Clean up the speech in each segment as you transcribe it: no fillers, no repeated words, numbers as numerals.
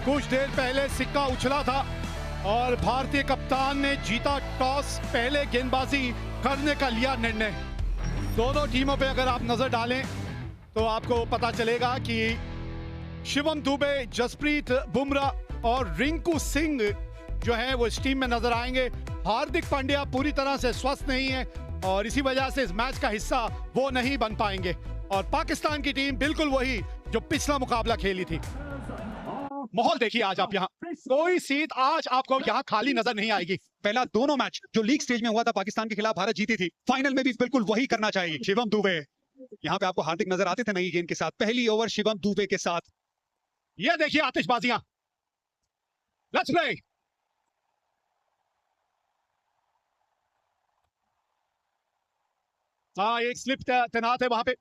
कुछ देर पहले सिक्का उछला था और भारतीय कप्तान ने जीता टॉस, पहले गेंदबाजी करने का लिया निर्णय। दोनों टीमों पे अगर आप नजर डालें तो आपको पता चलेगा कि शिवम दुबे, जसप्रीत बुमराह और रिंकू सिंह जो है वो इस टीम में नजर आएंगे। हार्दिक पांड्या पूरी तरह से स्वस्थ नहीं है और इसी वजह से इस मैच का हिस्सा वो नहीं बन पाएंगे। और पाकिस्तान की टीम बिल्कुल वही जो पिछला मुकाबला खेली थी। माहौल देखिए आज आप यहाँ, कोई सीट आज आपको यहाँ खाली नजर नहीं आएगी। पहला दोनों मैच जो लीग स्टेज में हुआ था पाकिस्तान के खिलाफ भारत जीती थी, फाइनल में भी बिल्कुल वही करना चाहिए। शिवम दुबे यहाँ पे आपको हार्दिक नजर आते थे नई गेंद के साथ, पहली ओवर शिवम दुबे के साथ। ये देखिए आतिशबाजियां, लेट्स प्ले। हाँ, एक स्लिप तैनात है वहां पे,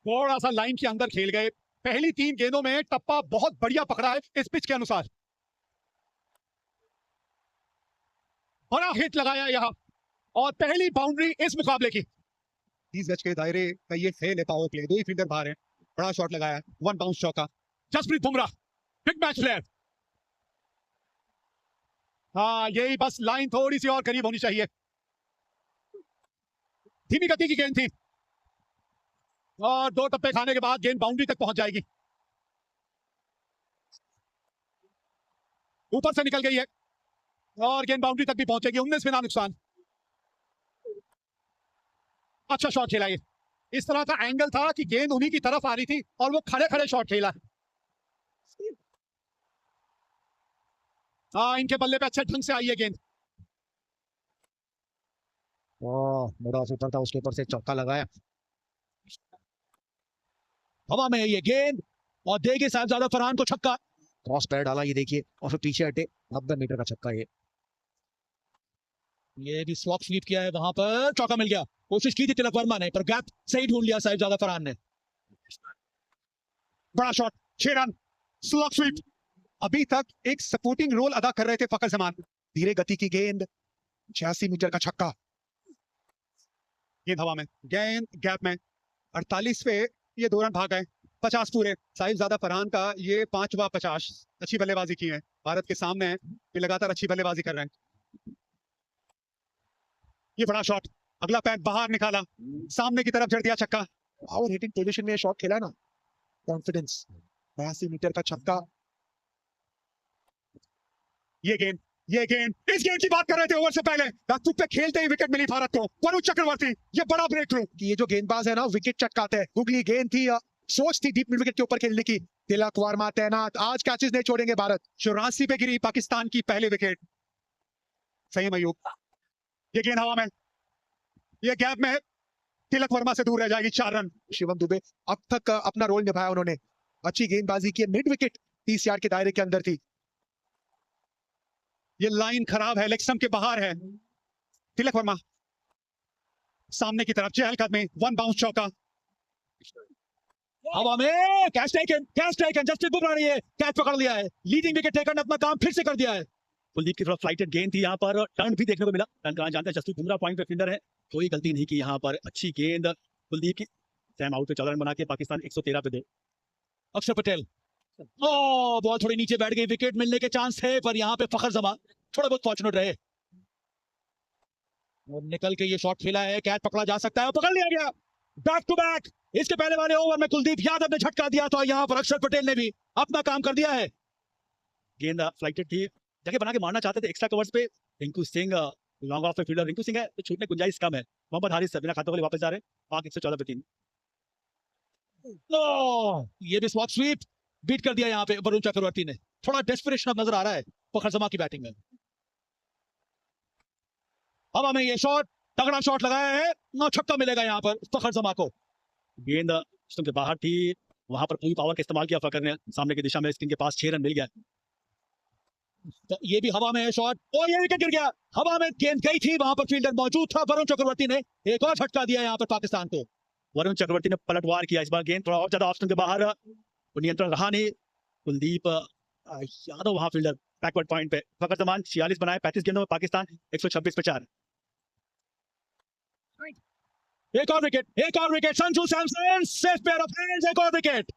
थोड़ा सा लाइन के अंदर खेल गए। पहली 3 गेंदों में टप्पा बहुत बढ़िया पकड़ा है इस पिच के अनुसार, बड़ा हिट लगाया यहां और पहली बाउंड्री इस मुकाबले की। 30 गज के दायरे का ये खेल है, पावर प्ले, 2 ही फील्डर बाहर है, बड़ा शॉट लगाया, 1 बाउंस चौका। Jasprit Bumrah big match player. हाँ, यही बस लाइन थोड़ी सी और करीब होनी चाहिए। धीमी गति की गेंद थी और 2 टप्पे खाने के बाद गेंद बाउंड्री तक पहुंच जाएगी। ऊपर से निकल गई है और गेंद बाउंड्री तक भी पहुंचेगी। 19 बिना नुकसान। अच्छा शॉट खेला ये, इस तरह का एंगल था कि गेंद उन्हीं की तरफ आ रही थी और वो खड़े खड़े शॉट खेला। हाँ, इनके बल्ले पे अच्छे ढंग से आई है गेंद। बड़ा ऊपर था, उसके ऊपर से चौका लगाया। हवा में ये गेंद और देंगे साहिबजादा फरहान को छक्का। क्रॉस पैर डाला, ये देखिए, और फिर पीछे हटे, 90 मीटर का छक्का। ये भी स्वॉप स्वीप किया है, वहां पर चौका मिल गया। कोशिश की थी तिलक वर्मा ने, पर गैप सही ढूंढ लिया साहिबजादा फरहान ने। बड़ा शॉट, 6 रन, स्लॉग स्वीप। अभी तक एक सपोर्टिंग रोल अदा कर रहे थे फखर जमान। धीरे गति की गेंद, 86 मीटर का छक्का। गेंद हवा में, गेंद गैप में, 48 पे ये 2 रन भाग गए, 50 पूरे। साहिबजादा फरहान का ये 5वां 50। अच्छी बल्लेबाजी की है, भारत के सामने है, ये लगातार अच्छी बल्लेबाजी कर रहे हैं। ये बड़ा शॉट, अगला पैर बाहर निकाला, सामने की तरफ जड़ दिया छक्का। पावर हिटिंग पोजीशन में शॉट खेला ना, कॉन्फिडेंस। 82 मीटर का छक्का। ये गेंद, इस गेंद की बात कर रहे थे ओवर से पहले। बैकफुट पे खेलते ही विकेट मिली भारत को। वरुण चक्रवर्ती, ये बड़ा ब्रेक थ्रू। ये जो गेंदबाज है ना, विकेट चटकाते हैं। गुगली गेंद थी, सोच थी डीप मिड विकेट के ऊपर खेलने की। तिलक वर्मा तैनात, आज कैचेस नहीं छोड़ेंगे भारत। 84 पे गिरी पाकिस्तान की पहली विकेट। सही मयूब, ये गेंद हवा में, ये गैप में, तिलक वर्मा से दूर रह जाएगी। 4 रन। शिवम दुबे अब तक अपना रोल निभाया उन्होंने, अच्छी गेंदबाजी की। मिड विकेट 30 यार्ड के दायरे के अंदर थी। ये लाइन खराब है, लेग स्टंप के बाहर है। तिलक वर्मा सामने की तरफ, चहलकदमी, 1 बाउंस चौका। हवा में कैच टेकन, जसप्रीत बुमराह ने ये कैच पकड़ लिया है। लीडिंग विकेट टेकर ने अपना काम फिर से कर दिया है। कुलदीप की तरफ फ्लाइटेड गेंद थी, यहाँ पर टर्न भी देखने को मिला। टर्न कहाँ जानते हैं, जसप्रीत बुमराह पॉइंट पे फील्डर है, कोई गलती नहीं की यहाँ पर। अच्छी गेंद कुलदीप की, टाइम आउट पे 14 रन बना के पाकिस्तान 113 पे दे। अक्षर पटेल, बॉल थोड़ी नीचे बैठ गई, विकेट मिलने के चांस थे, पर यहाँ पे फखर जमान थोड़ा बहुत फॉर्चुनेट रहे और निकल के ये शॉट खेला है। कैच पकड़ा जा सकता है, पकड़ लिया गया। बैक टू बैक, इसके पहले वाले ओवर में कुलदीप यादव ने झटका दिया था, यहाँ पर अक्षर पटेल ने भी अपना काम कर दिया है। गेंद फ्लाइटेड थी, जगह बना के मारना चाहते थे एक्स्ट्रा कवर्स पे। रिंकू सिंह लॉन्ग ऑफ पे फील्डर, रिंकू सिंह है तो छूटने गुंजाइश कम है। मोहम्मद हारिस बिना खाते वाले वापस जा रहे हैं, पाक 114 पे 3। ये भी स्वॉप स्वीप बीट कर दिया यहाँ पे वरुण चक्रवर्ती ने। थोड़ा डेस्परेशन अब नजर आ रहा है फखर जमा की बैटिंग में। हवा में ये शॉट, तगड़ा शॉट लगाया है, ना छक्का मिलेगा यहाँ पर फखर जमा को। गेंद स्टंप के बाहर थी, वहां पर पूरी पावर का इस्तेमाल किया फखर ने, सामने की दिशा में स्क्रीन के पास 6 रन मिल गया। तो ये भी हवा में है शॉट, और ये विकेट गिर गया। हवा में गेंद गई थी, वहां पर फील्डर मौजूद था। वरुण चक्रवर्ती ने एक और झटका दिया यहाँ पर पाकिस्तान को। वरुण चक्रवर्ती ने पलटवार किया, इस बार गेंद थोड़ा और ज्यादा ऑफ स्टंप के बाहर, नियंत्रण रहा नहीं। कुलदीप यादव वहां फील्डर बैकवर्ड पॉइंट पे। फखर जमान 46 बनाए 35 गेंदों में, पाकिस्तान 126 पे 4। एक और wicket, Sanju Samson safe pair of hands, एक और विकेट।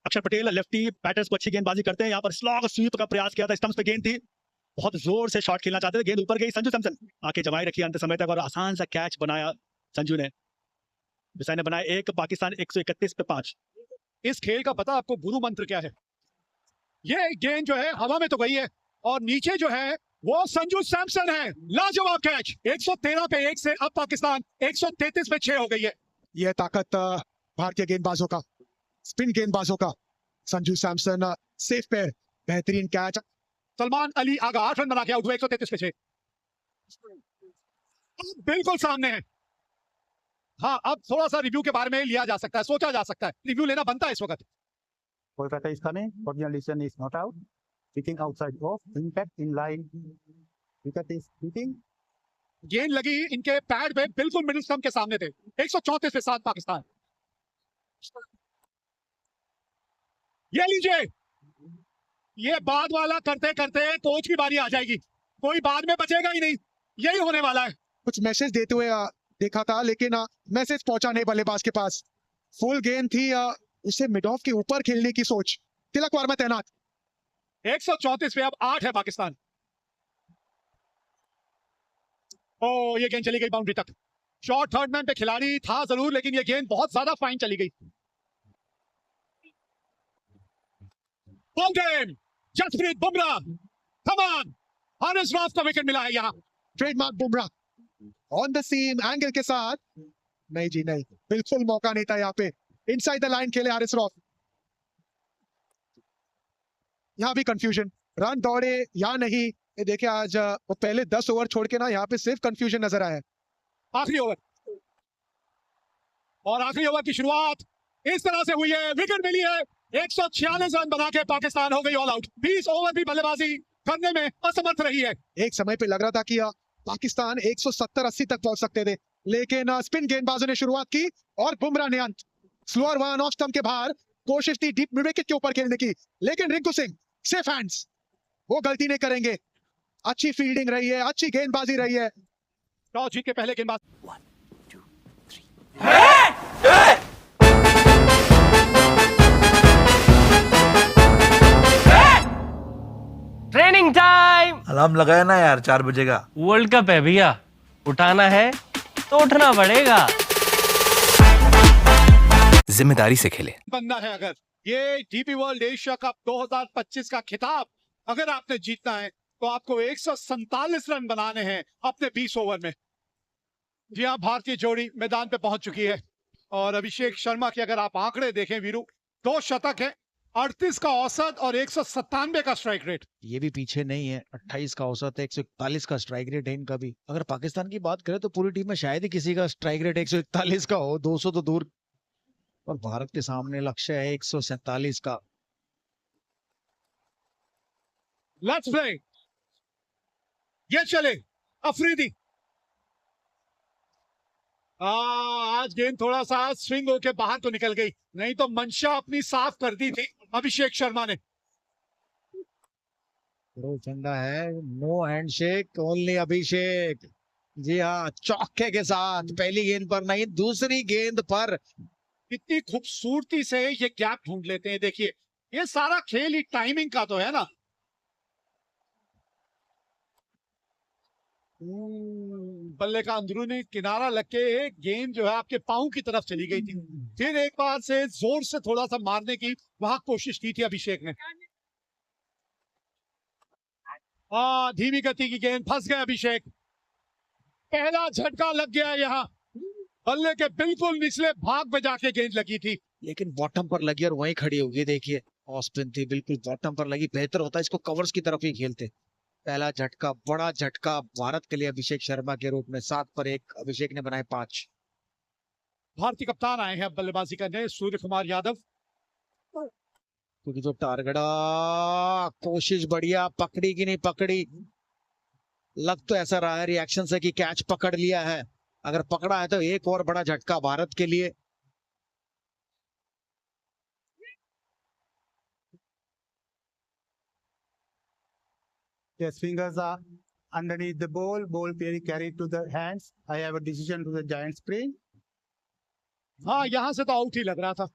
अक्षर पटेल लेफ्टी बैटर्स को अच्छी गेंदबाजी करते हैं। यहाँ पर स्लॉग स्वीप का प्रयास किया था, स्टंप्स पे गेंद थी, बहुत जोर से शॉट खेलना चाहते थे, गेंद ऊपर गई। संजू सैमसन आके जमाई रखी अंत समय तक और आसान सा कैच बनाया संजू ने। विसाई ने बनाया एक, पाकिस्तान 131 पे 5। इस खेल का पता आपको गुरु मंत्र क्या है? ये गेंद जो है हवा में तो गई है और नीचे जो है वो संजू सैमसन है। लाजवाब कैच। 113 पे 1 से अब पाकिस्तान 133 पे 6 हो गई है। यह ताकत भारतीय गेंदबाजों का, स्पिन गेंदबाजों का। संजू सैमसन सेफ पे, बेहतरीन कैच। सलमान अली आगा 8 रन बना के आउट हुए 133 पे 6। बिल्कुल सामने है। हाँ, अब थोड़ा सा रिव्यू के बारे में लिया जा सकता है, सोचा जा सकता है, रिव्यू लेना बनता है इस वक्त। Kolkata is coming. Original decision is not out. Kicking outside off. Impact in line. Wicket is hitting. गेंद लगी इनके पैड पे, बिल्कुल मिडिल स्टंप के सामने थे। 134 पे 7 पाकिस्तान। ये लीजिए, ये बाद वाला करते करते कोच की बारी आ जाएगी, कोई बाद में बचेगा ही नहीं, यही होने वाला है। कुछ मैसेज देते हुए देखा था, लेकिन मैसेज पहुंचा नहीं बल्लेबाज के पास। फुल गेंद थी, उसे मिड ऑफ के ऊपर खेलने की सोच। तिलक वर्मा तैनात। 134 पे अब 8 है पाकिस्तान। ओ, ये गेंद चली गई बाउंड्री तक। शॉर्ट थर्ड मैन पे खिलाड़ी था जरूर, लेकिन ये गेंद बहुत ज्यादा फाइन चली गई। जसप्रीत बुमराह, कमान, हारिस रॉफ का विकेट मिला है यहाँ। Trademark Bumrah on the seam angle के साथ। नहीं जी नहीं, बिल्कुल मौका नहीं था यहाँ पे। इनसाइड द लाइन खेले हारिस रॉफ। यहाँ भी कंफ्यूजन, रन दौड़े या नहीं। ये देखिए आज वो पहले 10 ओवर छोड़ के ना यहाँ पे सिर्फ कंफ्यूजन नजर आया। आखिरी ओवर, और आखिरी ओवर की शुरुआत इस तरह से हुई है, विकेट मिली है। 146 रन बना के पाकिस्तान हो गई ऑल आउट। 20 ओवर भी बल्लेबाजी करने में असमर्थ रही है। एक समय पे लग रहा था कि पाकिस्तान 170-80 तक पहुंच सकते थे, लेकिन स्पिन गेंदबाजों ने शुरुआत की और बुमराह ने अंत। स्लोअर वन ऑफ स्टंप के बाहर, कोशिश थी डीप मिड विकेट के ऊपर खेलने की, लेकिन रिंकू सिंह सेफ हैंड्स, वो गलती नहीं करेंगे। अच्छी फील्डिंग रही है, अच्छी गेंदबाजी रही है। टॉस जीत के पहले गेंदबाज ट्रेनिंग टाइम। अलार्म लगाया ना यार, 4 बजे का। वर्ल्ड कप है भैया, उठाना है तो उठना पड़ेगा। जिम्मेदारी से खेले। बनना है अगर ये डीपी वर्ल्ड एशिया कप 2025 का खिताब अगर आपने जीतना है तो आपको 147 रन बनाने हैं अपने 20 ओवर में। जी हाँ, भारतीय जोड़ी मैदान पे पहुंच चुकी है और अभिषेक शर्मा के अगर आप आंकड़े देखें वीरू, 2 शतक है, 38 का औसत और 197 का स्ट्राइक रेट। ये भी पीछे नहीं है, 28 का औसत है, 141 का स्ट्राइक रेट है इनका भी। अगर पाकिस्तान की बात करें तो पूरी टीम में शायद ही किसी का स्ट्राइक रेट 141 का हो, 200 तो दूर। और भारत के सामने लक्ष्य है 147 का। Let's play. ये चले अफरीदी। आज गेंद थोड़ा सा स्विंग होके बाहर तो निकल गई, नहीं तो मंशा अपनी साफ कर दी थी अभिषेक शर्मा ने। झंडा है, नो हैंडशेक, ओनली अभिषेक। जी हाँ, चौके के साथ पहली गेंद पर नहीं, दूसरी गेंद पर। कितनी खूबसूरती से ये गैप ढूंढ लेते हैं। देखिए, ये सारा खेल ही टाइमिंग का तो है ना। बल्ले का अंदरूनी किनारा लग के गेंद जो है आपके पांव की तरफ चली गई थी। फिर एक बार से जोर से थोड़ा सा मारने की वहां कोशिश की थी अभिषेक ने। धीमी गति की गेंद, फंस गए अभिषेक। पहला झटका लग गया यहाँ, बल्ले के बिल्कुल निचले भाग पे जाके गेंद लगी थी, लेकिन बॉटम पर लगी और वहीं खड़ी होगी। देखिए, ऑफ स्पिन थी, बिल्कुल बॉटम पर लगी। बेहतर होता है इसको कवर्स की तरफ ही खेलते। पहला झटका, बड़ा झटका भारत के लिए अभिषेक शर्मा के रूप में। 7 पर 1 अभिषेक ने बनाए 5। भारतीय कप्तान आए हैं बल्लेबाजी करने, सूर्य कुमार यादव। क्योंकि जो टारगेट, कोशिश बढ़िया, पकड़ी कि नहीं पकड़ी। लग तो ऐसा रहा है रिएक्शन से कि कैच पकड़ लिया है। अगर पकड़ा है तो एक और बड़ा झटका भारत के लिए। Yes, fingers are underneath the ball. Ball carried to the hands. I have a decision to the giant spring. हाँ, यहां से तो आउट ही लग रहा था।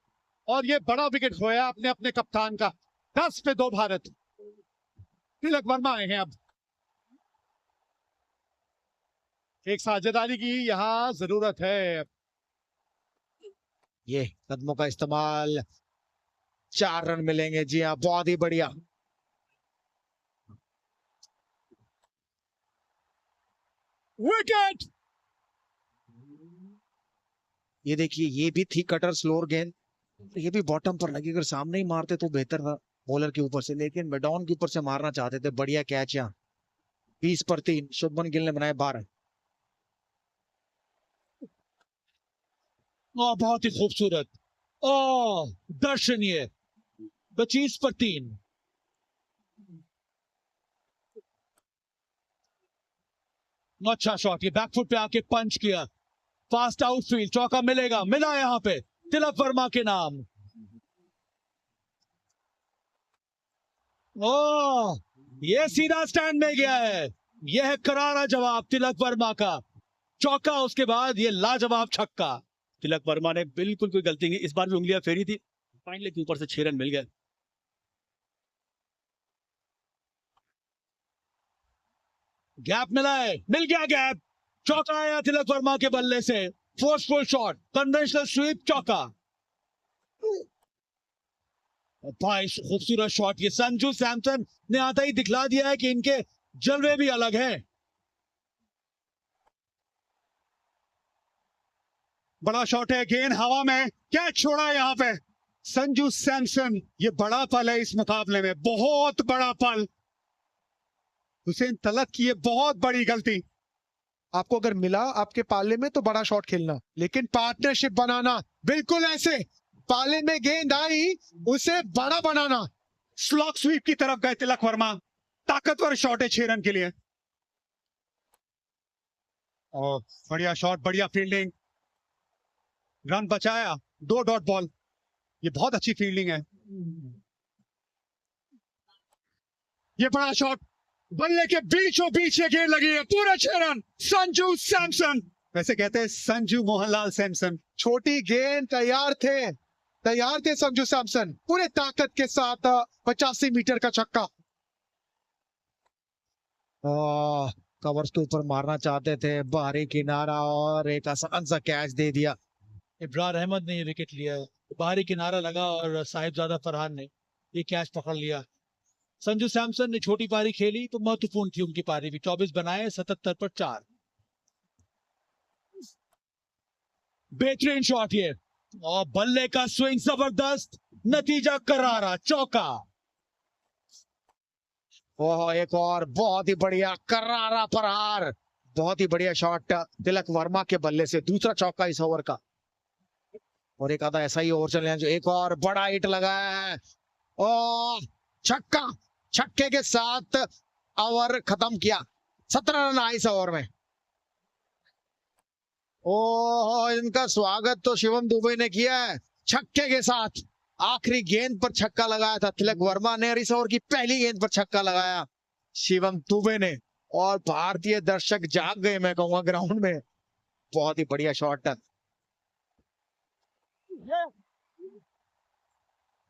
और ये बड़ा विकेट खोया अपने अपने कप्तान का। 10 पे 2 भारत। तिलक वर्मा आए हैं अब। एक साझेदारी की यहां जरूरत है। ये कदमों का इस्तेमाल, 4 रन मिलेंगे। जी हाँ, बहुत ही बढ़िया। विकेट। ये देखिए, ये भी थी कटर स्लोअर गेंद, ये भी बॉटम पर लगी। अगर सामने ही मारते तो बेहतर था बॉलर के ऊपर से, लेकिन मैडॉन के ऊपर से मारना चाहते थे। बढ़िया कैच। यहाँ 20 पर 3 शुभमन गिल ने बनाए 12। बहुत ही खूबसूरत। दर्शनीय। 25 पर 3। अच्छा शॉट, ये बैकफुट पे आके पंच किया। फास्ट आउटफील्ड, चौका मिलेगा, मिला यहाँ पे तिलक वर्मा के नाम। ये सीधा स्टैंड में गया है। यह है करारा जवाब तिलक वर्मा का। चौका, उसके बाद ये लाजवाब छक्का। तिलक वर्मा ने बिल्कुल कोई गलती नहीं, इस बार भी उंगलियां फेरी थी। फाइनली के ऊपर से 6 रन मिल गए। गैप मिला है, मिल गया गैप। चौका आया तिलक वर्मा के बल्ले से। फोर्सफुल शॉट, कन्वेंशनल स्वीप, चौका। भाई खूबसूरत शॉट। ये संजू सैमसन ने आता ही दिखला दिया है कि इनके जलवे भी अलग हैं। बड़ा शॉट है, गेंद हवा में, कैच छोड़ा है यहाँ पे संजू सैमसन। ये बड़ा पल है इस मुकाबले में, बहुत बड़ा पल। हुसैन तलत की ये बहुत बड़ी गलती। आपको अगर मिला आपके पाले में तो बड़ा शॉट खेलना, लेकिन पार्टनरशिप बनाना। बिल्कुल ऐसे पाले में गेंद आई उसे बड़ा बनाना। स्लॉक स्वीप की तरफ गए तिलक वर्मा। ताकतवर शॉट है 6 रन के लिए। और बढ़िया शॉट, बढ़िया फील्डिंग, रन बचाया। 2 डॉट बॉल, ये बहुत अच्छी फील्डिंग है। ये बड़ा शॉट, बल्ले के बीचों बीच ये गेंद लगी है, पूरे 6 रन। संजू सैमसन, वैसे कहते हैं संजू मोहनलाल सैमसन। छोटी गेंद, तैयार थे संजू सैमसन, पूरे ताकत के साथ 85 मीटर का छक्का। कवर्स के ऊपर मारना चाहते थे, बाहरी किनारा, और एक आसान सा कैच दे दिया। इब्रार अहमद ने ये विकेट लिया। बाहरी किनारा लगा और साहिबजादा फरहान ने ये कैच पकड़ लिया। संजू सैमसन ने छोटी पारी खेली तो महत्वपूर्ण थी उनकी पारी भी। 24 बनाए, 77 पर 4। बेहतरीन शॉट ये, और बल्ले का स्विंग जबरदस्त, नतीजा करारा, चौका। ओह, एक और बहुत ही बढ़िया करारा प्रहार। बहुत ही बढ़िया शॉट तिलक वर्मा के बल्ले से, दूसरा चौका इस ओवर का। और एक आधा ऐसा ही ओवर चले जो एक और बड़ा हिट लगाया है। और छक्का, छक्के के साथ ओवर खत्म किया। 17 रन आए इस ओवर में। ओह, इनका स्वागत तो शिवम दुबे ने किया है छक्के के साथ। आखिरी गेंद पर छक्का लगाया था तिलक वर्मा ने, और इस ओवर की पहली गेंद पर छक्का लगाया शिवम दुबे ने। और भारतीय दर्शक जाग गए, मैं कहूंगा, ग्राउंड में। बहुत ही बढ़िया शॉट है।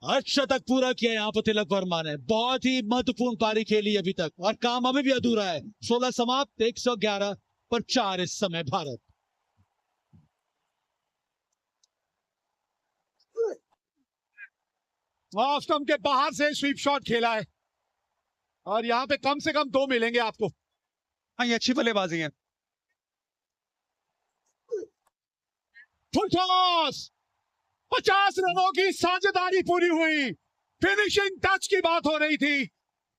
अर्धशतक पूरा किया यहाँ पर तिलक वर्मा ने। बहुत ही महत्वपूर्ण पारी खेली अभी तक, और काम अभी भी अधूरा है। 16 समाप्त, 111 पर 4 इस समय भारत। ऑफ स्टंप के बाहर से स्वीप शॉट खेला है, और यहां पे कम से कम 2 मिलेंगे आपको। हाँ, ये अच्छी बल्लेबाजी है। फुल टॉस, 50 रनों की साझेदारी पूरी हुई। फिनिशिंग टच की बात हो रही थी।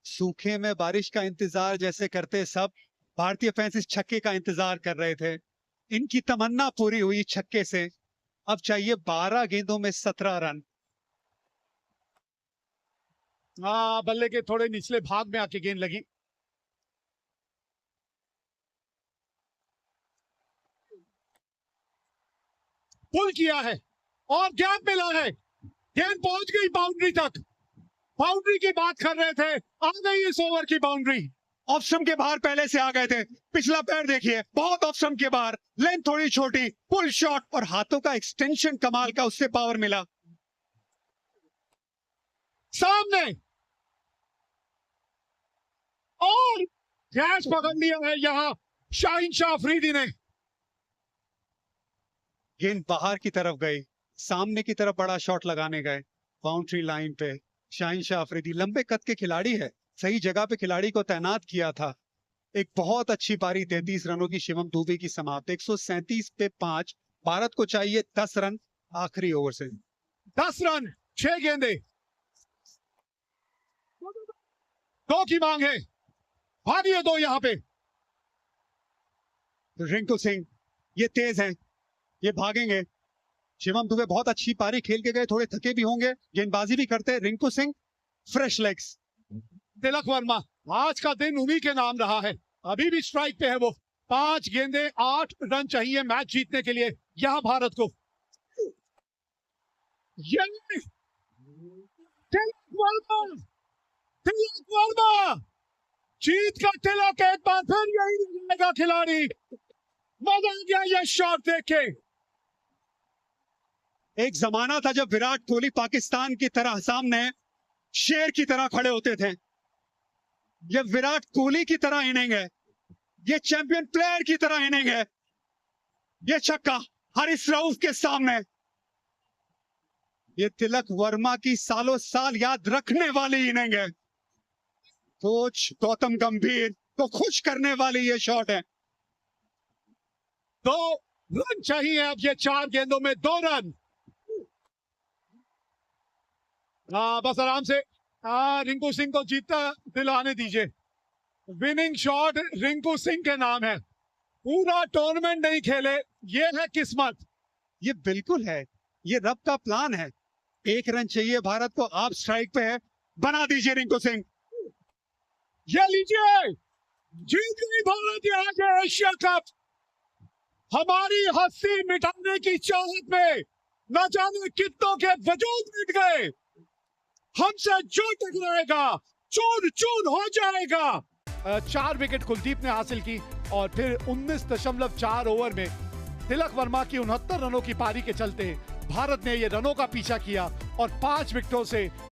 सूखे में बारिश का इंतजार जैसे करते सब भारतीय फैंस इस छक्के का इंतजार कर रहे थे। इनकी तमन्ना पूरी हुई छक्के से। अब चाहिए 12 गेंदों में 17 रन। बल्ले के थोड़े निचले भाग में आके गेंद लगी। पुल किया है और गैप मिला है। गेंद पहुंच गई बाउंड्री तक। बाउंड्री की बात कर रहे थे, आ गई इस ओवर की बाउंड्री। ऑफ स्टंप के बाहर पहले से आ गए थे। पिछला पैर देखिए, बहुत ऑफ स्टंप के बाहर, लेंथ थोड़ी छोटी, पुल शॉट, और हाथों का एक्सटेंशन कमाल का, उससे पावर मिला। सामने और कैच पकड़ लिया है यहां शाहीन शाह अफरीदी ने। गेंद बाहर की तरफ गई, सामने की तरफ बड़ा शॉट लगाने गए बाउंड्री लाइन पे। शाहीन शाह अफरीदी लंबे कद के खिलाड़ी है, सही जगह पे खिलाड़ी को तैनात किया था। एक बहुत अच्छी पारी 33 रनों की शिवम दुबे की समाप्त। 137 पे 5, भारत को चाहिए 10 रन आखिरी ओवर से। 10 रन 6 गेंदे, 2 की मांग है, भागिए 2 यहां पे। रिंकू सिंह ये तेज हैं, ये भागेंगे। शिवम दुबे बहुत अच्छी पारी खेल के गए, थोड़े थके भी होंगे, गेंदबाजी भी करते। Rinku Singh fresh legs. तिलक वर्मा आज का दिन उन्हीं के नाम रहा है, अभी भी स्ट्राइक पे है वो। 5 गेंदे 8 रन चाहिए मैच जीतने के लिए यहां भारत को। ये तिलक वर्मा, तिलक वर्मा जीत का तिलक एक बार फिर यही रहेगा खिलाड़ी। मजा आ गया ये शॉट देख के। एक जमाना था जब विराट कोहली पाकिस्तान की तरह सामने शेर की तरह खड़े होते थे। ये विराट कोहली की तरह इनिंग है, ये चैंपियन प्लेयर की तरह इनिंग है। ये छक्का हारिस रऊफ के सामने, ये तिलक वर्मा की सालों साल याद रखने वाली इनिंग है। कोच गौतम गंभीर को खुश करने वाली ये शॉट है। 2 रन चाहिए अब ये 4 गेंदों में 2 रन। बस आराम से रिंकू सिंह को जीतता दिलाने दीजिए। विनिंग शॉट रिंकू सिंह के नाम है, पूरा टूर्नामेंट नहीं खेले, ये है किस्मत। ये बिल्कुल है, ये रब का प्लान है। 1 रन चाहिए भारत को, आप स्ट्राइक पे है, बना दीजिए रिंकू सिंह। ये लीजिए, जीत गई भारत यहाँ के एशिया कप। हमारी हंसी मिटाने की चाहत में न जाने कितनों के वजूद मिट गए। हमसे जो टकराएगा चूर चूर हो जाएगा। 4 विकेट कुलदीप ने हासिल की और फिर 19.4 ओवर में तिलक वर्मा की 69 रनों की पारी के चलते भारत ने ये रनों का पीछा किया और 5 विकेटों से